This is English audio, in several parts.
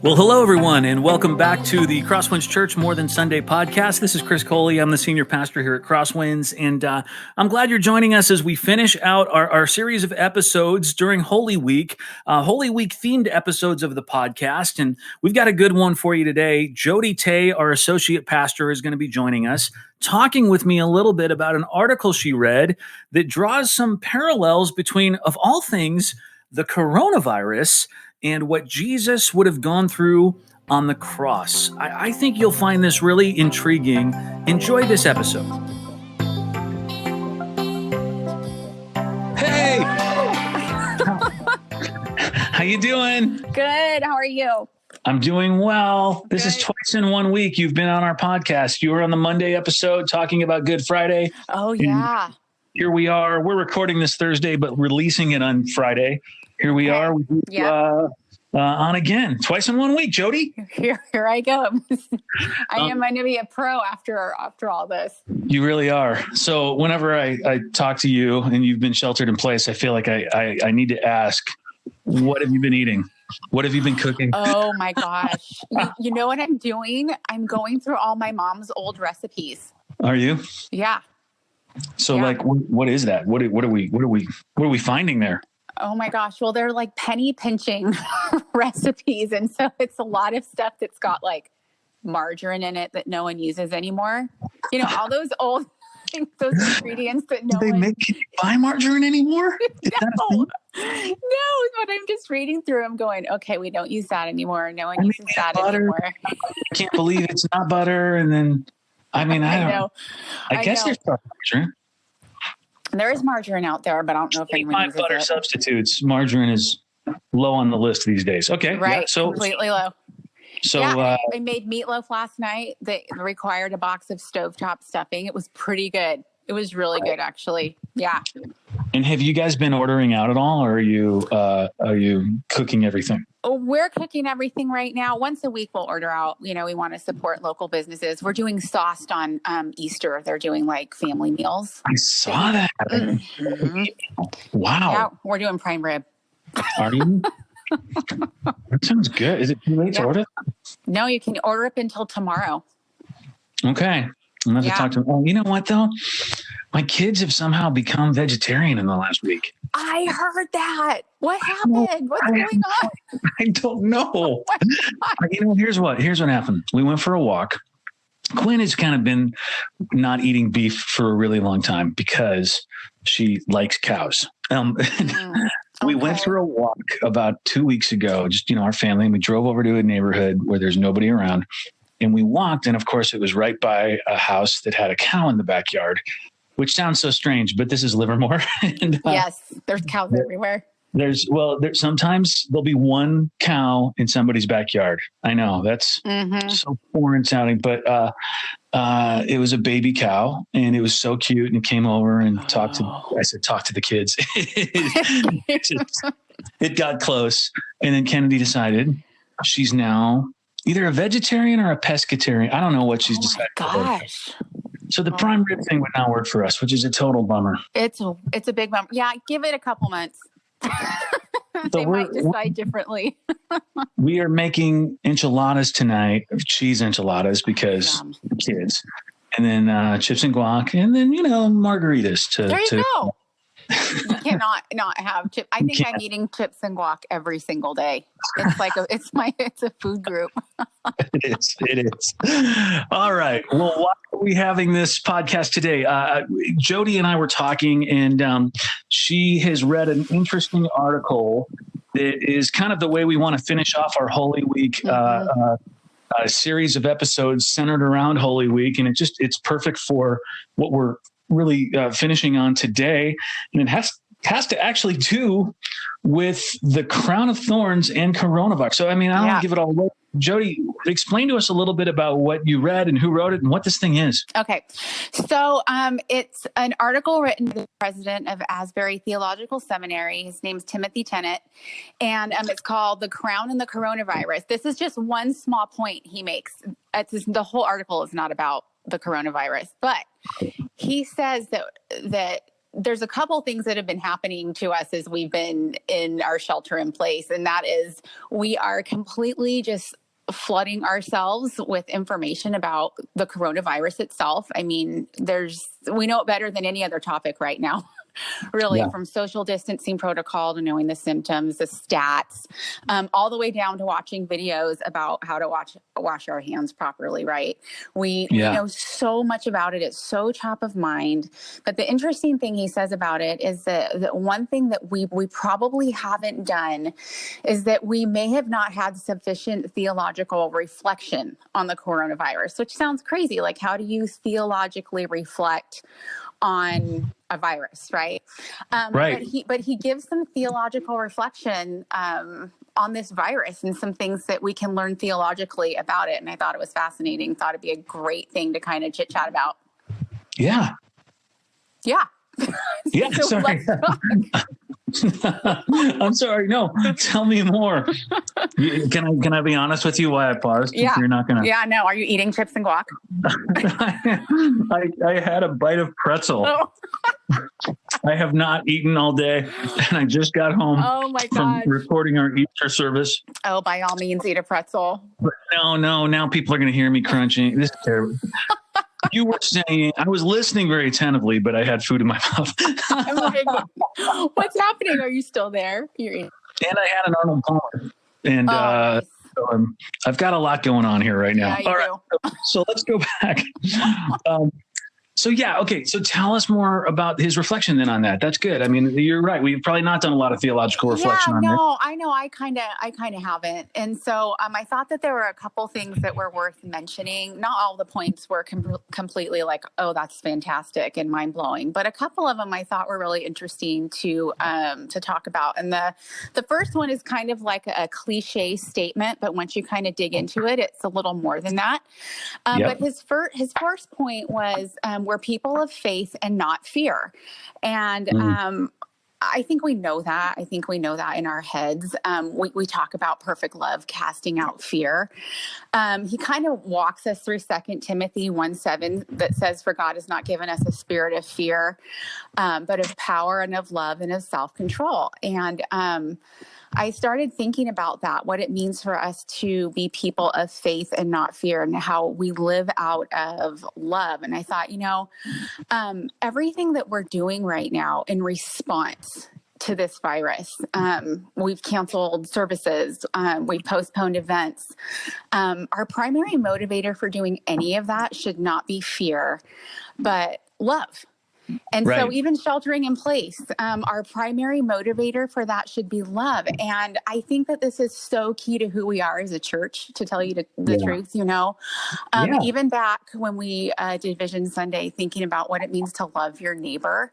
Well, hello, everyone, and welcome back to the Crosswinds Church More Than Sunday podcast. This is Chris Coley. I'm the senior pastor here at Crosswinds, and I'm glad you're joining us as we finish out our series of episodes during Holy Week themed episodes of the podcast. And we've got a good one for you today. Jodie Tey, our Associate Pastor, is going to be joining us, talking with me a little bit about an article she read that draws some parallels between, of all things, the coronavirus and what Jesus would have gone through on the cross. I think you'll find this really intriguing. Enjoy this episode. Hey! How you doing? Good. How are you? I'm doing well. This is twice in 1 week you've been on our podcast. You were on the Monday episode talking about Good Friday. Oh, yeah. Here we are. We're recording this Thursday, but releasing it on Friday. Here we are with you, on again, twice in 1 week, Jodie. Here I go. I am going to be a pro after all this. You really are. So whenever I talk to you and you've been sheltered in place, I feel like I need to ask, what have you been eating? What have you been cooking? Oh my gosh. You know what I'm doing? I'm going through all my mom's old recipes. Are you? Yeah. So what is that? What are we finding there? Oh my gosh. Well, they're like penny pinching recipes. And so it's a lot of stuff that's got like margarine in it that no one uses anymore. You know, all those old those ingredients that no one... Can you buy margarine anymore? No, but I'm just reading through. I'm going, okay, we don't use that anymore. No one uses that anymore. I can't believe it's not butter. And then, I guess there's margarine. There is margarine out there, but I don't know if anyone uses butter it. Substitutes. Margarine is low on the list these days. Okay. Right. Yeah, so completely low. So I made meatloaf last night that required a box of stovetop stuffing. It was pretty good. It was really good, actually. Yeah. And have you guys been ordering out at all, or are you cooking everything? We're cooking everything right now. Once a week we'll order out. You know, we want to support local businesses. We're doing sauced on Easter. They're doing like family meals. I saw that. Mm-hmm. Wow. Yeah, we're doing prime rib. Are you? That sounds good. Is it too late to order? No, you can order it until tomorrow. Okay. I'm going to talk to them. Oh, you know what though? My kids have somehow become vegetarian in the last week. I heard that. What happened? What's going on? I don't know. Here's what happened. We went for a walk. Quinn has kind of been not eating beef for a really long time because she likes cows. We went for a walk about 2 weeks ago, just, our family, and we drove over to a neighborhood where there's nobody around, and we walked. And of course it was right by a house that had a cow in the backyard, which sounds so strange, but this is Livermore. And, yes, there's cows everywhere. Sometimes there'll be one cow in somebody's backyard. I know that's so foreign sounding, but it was a baby cow, and it was so cute, and it came over and talk to the kids. It got close, and then Kennedy decided she's now either a vegetarian or a pescatarian. I don't know what she's decided. Gosh. So the prime rib thing would not work for us, which is a total bummer. It's a big bummer. Yeah, give it a couple months. They might decide differently. We are making enchiladas tonight, cheese enchiladas, because kids, and then chips and guac, and then margaritas. There you go. You cannot not have chips. I think I'm eating chips and guac every single day. It's like it's a food group. It is. All right. Well, why are we having this podcast today? Jodie and I were talking, and she has read an interesting article that is kind of the way we want to finish off our Holy Week a series of episodes centered around Holy Week, and it's perfect for what we're really finishing on today, and it has to actually do with the crown of thorns and coronavirus. So, I don't want to give it all away. Jodie, explain to us a little bit about what you read and who wrote it and what this thing is. Okay. So it's an article written by the president of Asbury Theological Seminary. His name's Timothy Tennant. And it's called The Crown and the Coronavirus. This is just one small point he makes. The whole article is not about the coronavirus, but he says that there's a couple things that have been happening to us as we've been in our shelter in place. And that is we are completely just flooding ourselves with information about the coronavirus itself. I mean, we know it better than any other topic right now. Really, from social distancing protocol to knowing the symptoms, the stats, all the way down to watching videos about how to wash our hands properly, right? We know so much about it. It's so top of mind. But the interesting thing he says about it is that one thing that we probably haven't done is that we may have not had sufficient theological reflection on the coronavirus, which sounds crazy. Like, how do you theologically reflect on a virus, right? Right. But he gives some theological reflection on this virus and some things that we can learn theologically about it. And I thought it was fascinating. Thought it'd be a great thing to kind of chit chat about. Yeah. Yeah. Yeah. So sorry. I'm sorry. No, tell me more. Can I be honest with you why I paused? Yeah. You're not gonna. Yeah. No. Are you eating chips and guac? I had a bite of pretzel. Oh. I have not eaten all day, and I just got home from recording our Easter service. Oh, by all means, eat a pretzel. But no. Now people are going to hear me crunching. This is terrible. You were saying, I was listening very attentively, but I had food in my mouth. I'm like, what's happening? Are you still there? And I had an Arnold Palmer. And nice. so I've got a lot going on here right now. Yeah, All right. So let's go back. Okay. So tell us more about his reflection then on that. That's good. I mean, you're right. We've probably not done a lot of theological reflection on this. I know. I kind of haven't. And so I thought that there were a couple things that were worth mentioning. Not all the points were completely like, oh, that's fantastic and mind blowing. But a couple of them I thought were really interesting to talk about. And the first one is kind of like a cliche statement, but once you kind of dig into it, it's a little more than that. But his first point was, we're people of faith and not fear. And I think we know that. I think we know that in our heads. We talk about perfect love casting out fear. He kind of walks us through 2 Timothy 1:7 that says, for God has not given us a spirit of fear, but of power and of love and of self-control. And I started thinking about that, what it means for us to be people of faith and not fear, and how we live out of love. And I thought, everything that we're doing right now in response to this virus, we've canceled services, we've postponed events. Our primary motivator for doing any of that should not be fear, but love. And so even sheltering in place, our primary motivator for that should be love. And I think that this is so key to who we are as a church, to tell you the truth, even back when we did Vision Sunday, thinking about what it means to love your neighbor.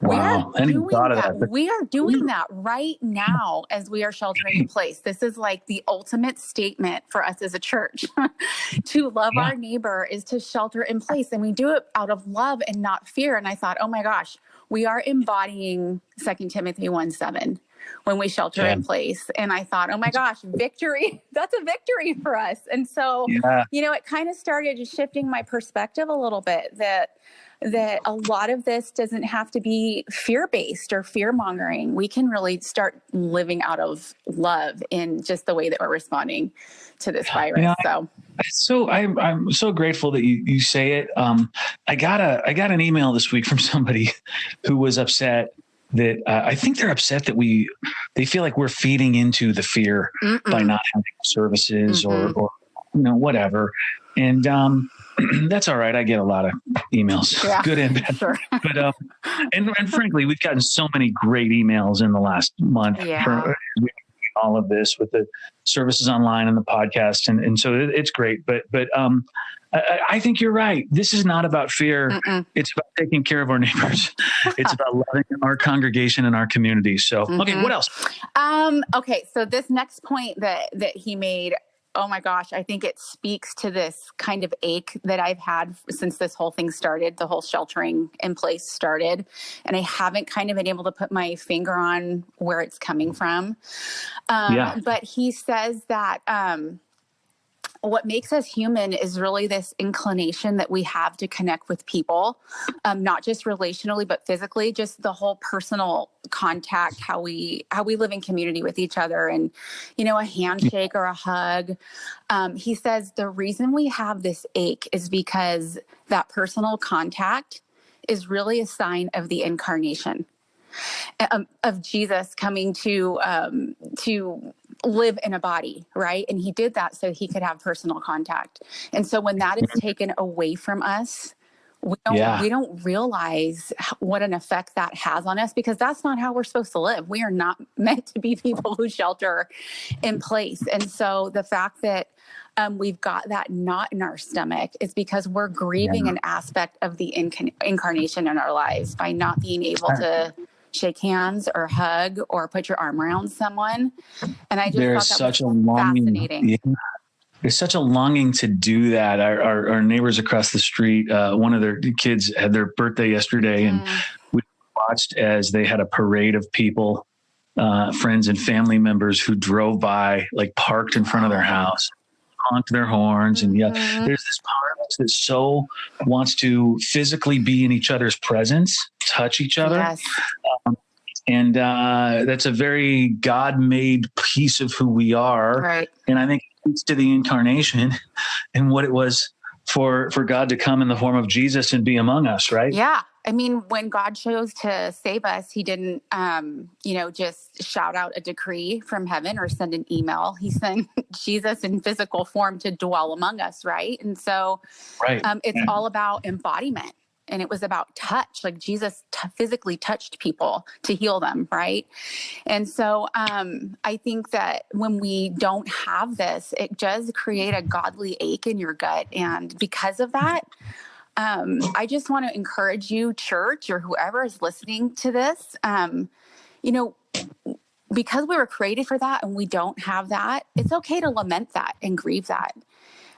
Wow. We are doing that right now as we are sheltering in place. This is like the ultimate statement for us as a church. To love our neighbor is to shelter in place. And we do it out of love and not fear. And I thought, oh my gosh, we are embodying 2 Timothy 1:7 when we shelter in place. And I thought, oh my gosh, victory. That's a victory for us. And so, it kind of started just shifting my perspective a little bit, that a lot of this doesn't have to be fear-based or fear-mongering. We can really start living out of love in just the way that we're responding to this virus. I'm so grateful that you say it. I got an email this week from somebody who was upset that I think they're upset that they feel like we're feeding into the fear by not having services or whatever. And that's all right. I get a lot of emails, good and bad. Sure. But and frankly, we've gotten so many great emails in the last month for all of this with the services online and the podcast, and so it's great. But I think you're right. This is not about fear. It's about taking care of our neighbors. It's about loving our congregation and our community. So, okay, what else? Okay, so this next point that he made, oh my gosh, I think it speaks to this kind of ache that I've had since this whole thing started, the whole sheltering in place started. And I haven't kind of been able to put my finger on where it's coming from. But he says that what makes us human is really this inclination that we have to connect with people, not just relationally, but physically, just the whole personal contact, how we live in community with each other, and, a handshake or a hug. He says the reason we have this ache is because that personal contact is really a sign of the incarnation, of Jesus coming to live in a body, right? And he did that so he could have personal contact. And so when that is taken away from us, we don't realize what an effect that has on us, because that's not how we're supposed to live. We are not meant to be people who shelter in place. And so the fact that we've got that knot in our stomach is because we're grieving an aspect of the incarnation in our lives by not being able to shake hands or hug or put your arm around someone. And I just thought that was fascinating. Yeah. There's such a longing to do that. Our neighbors across the street, one of their kids had their birthday yesterday, and we watched as they had a parade of people, friends and family members who drove by, like parked in front of their house, honked their horns. And there's this part of us that so wants to physically be in each other's presence, touch each other. Yes. And that's a very God-made piece of who we are. Right. And I think it speaks to the incarnation and what it was for God to come in the form of Jesus and be among us, right? Yeah. I mean, when God chose to save us, he didn't, just shout out a decree from heaven or send an email. He sent Jesus in physical form to dwell among us, right? And so it's all about embodiment. And it was about touch, like Jesus physically touched people to heal them, right? And so I think that when we don't have this, it does create a godly ache in your gut. And because of that, I just want to encourage you, church, or whoever is listening to this, because we were created for that and we don't have that, it's okay to lament that and grieve that.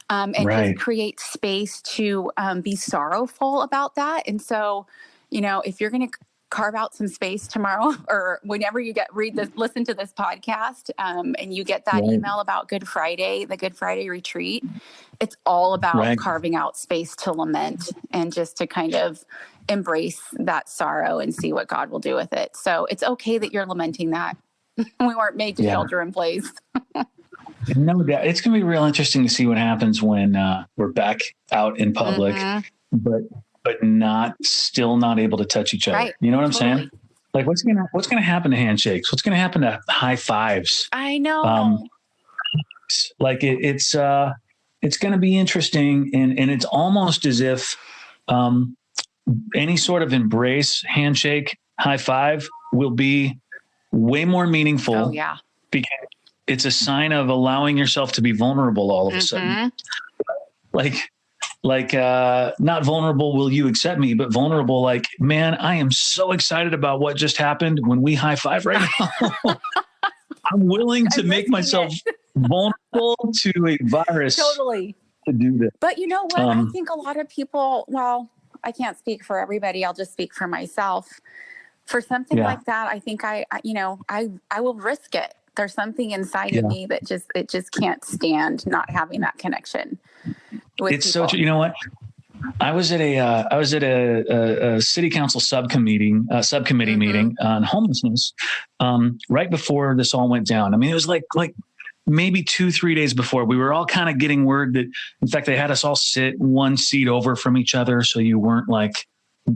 Just create space to be sorrowful about that. And so, if you're going to carve out some space tomorrow or whenever you listen to this podcast, and you get that email about Good Friday, the Good Friday retreat, it's all about carving out space to lament and just to kind of embrace that sorrow and see what God will do with it. So it's okay that you're lamenting that. We weren't made to shelter in place. No doubt. It's going to be real interesting to see what happens when we're back out in public, but still not able to touch each other. Right. You know what I'm saying? Like what's going to happen to handshakes? What's going to happen to high fives? I know. It's going to be interesting. And it's almost as if any sort of embrace, handshake, high five will be way more meaningful. Oh, yeah. Because it's a sign of allowing yourself to be vulnerable all of a sudden. Not vulnerable, will you accept me, but vulnerable, like, man, I am so excited about what just happened when we high five right now. I'm willing to make myself vulnerable to a virus. Totally. To do this. But you know what? I think a lot of people, well, I can't speak for everybody. I'll just speak for myself. For something like that, I think I will risk it. There's something inside of me that just can't stand not having that connection with it's people. So true. You know what? I was at a city council subcommittee meeting on homelessness right before this all went down. I mean, it was like maybe 2-3 days before. We were all kind of getting word that, in fact, they had us all sit one seat over from each other, so you weren't like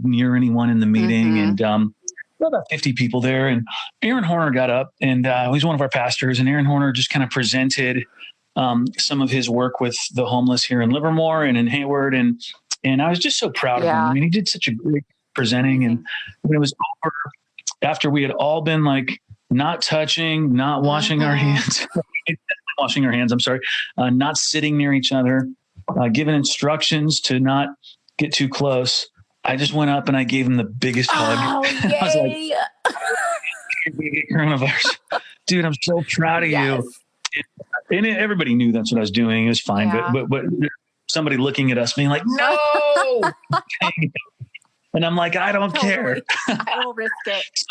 near anyone in the meeting. And about 50 people there, and Aaron Horner got up, and he's one of our pastors, and Aaron Horner just kind of presented some of his work with the homeless here in Livermore and in Hayward, and I was just so proud of him. I mean, he did such a great presenting, and when it was over, after we had all been like not touching, not washing our hands, not sitting near each other, given instructions to not get too close, I just went up and I gave him the biggest hug. Yay. I was like, coronavirus. Dude, I'm so proud of you. And everybody knew that's what I was doing. It was fine. Yeah. But somebody looking at us being like, no. And I'm like, I don't care. I will risk it. So,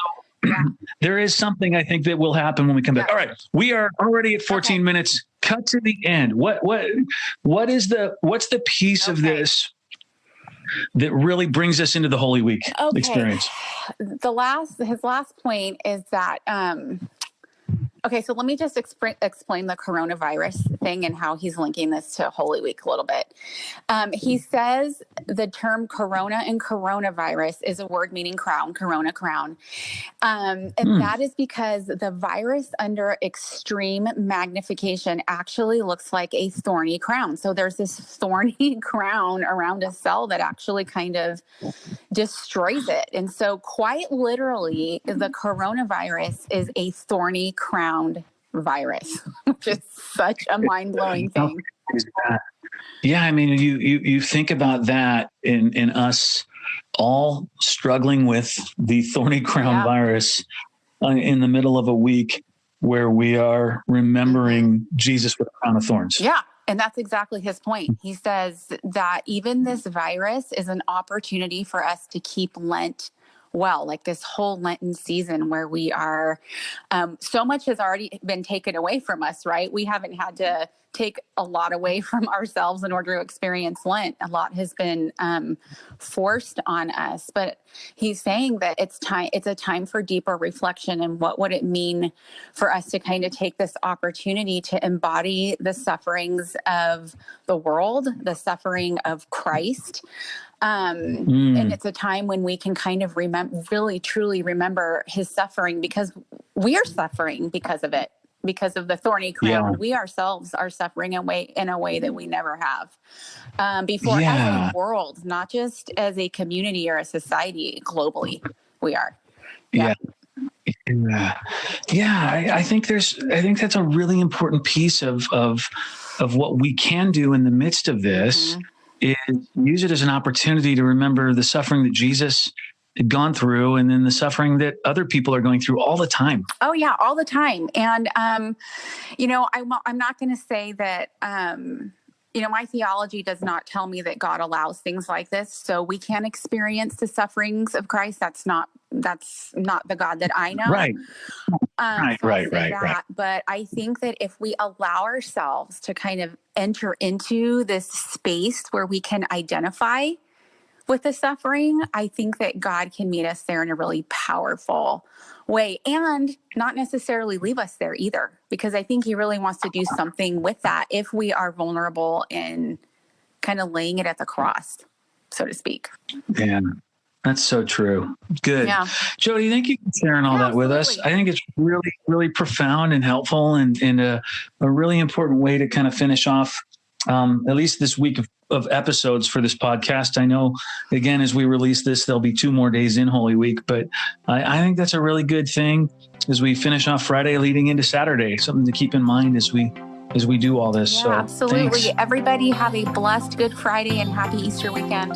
there is something I think that will happen when we come back. All right. We are already at 14 minutes. cut to the end. What's the piece of this that really brings us into the Holy Week experience? His last point is that, okay, so let me just explain the coronavirus thing and how he's linking this to Holy Week a little bit. He says the term corona and coronavirus is a word meaning crown, corona, crown. And that is because the virus under extreme magnification actually looks like a thorny crown. So there's this thorny crown around a cell that actually kind of destroys it. And so quite literally, the coronavirus is a thorny crowned virus, which is such a mind-blowing thing. Yeah, I mean, you think about that in us all struggling with the thorny crown virus in the middle of a week where we are remembering Jesus with a crown of thorns. Yeah. And that's exactly his point. He says that even this virus is an opportunity for us to keep Lent well, like this whole Lenten season where we are, so much has already been taken away from us, right? We haven't had to take a lot away from ourselves in order to experience Lent. A lot has been forced on us, but he's saying that it's a time for deeper reflection. And what would it mean for us to kind of take this opportunity to embody the sufferings of the world, the suffering of Christ? And it's a time when we can kind of really truly remember his suffering, because we are suffering because of it. Because of the thorny crown, we ourselves are suffering in a way that we never have before as a world, not just as a community or a society globally. We are. I think that's a really important piece of what we can do in the midst of this is use it as an opportunity to remember the suffering that Jesus had gone through, and then the suffering that other people are going through all the time. Oh yeah, all the time. And, I'm not going to say that, my theology does not tell me that God allows things like this so we can experience the sufferings of Christ. That's not the God that I know. Right. Right. But I think that if we allow ourselves to kind of enter into this space where we can identify with the suffering, I think that God can meet us there in a really powerful way, and not necessarily leave us there either, because I think he really wants to do something with that if we are vulnerable in kind of laying it at the cross, so to speak. Yeah, that's so true. Good. Yeah. Jodie, thank you for sharing all that with us. I think it's really, really profound and helpful, and a really important way to kind of finish off at least this week of episodes for this podcast. I know, again, as we release this, there'll be 2 more days in Holy Week, but I think that's a really good thing as we finish off Friday leading into Saturday, something to keep in mind as we do all this. Yeah, so absolutely. Thanks. Everybody have a blessed Good Friday and happy Easter weekend.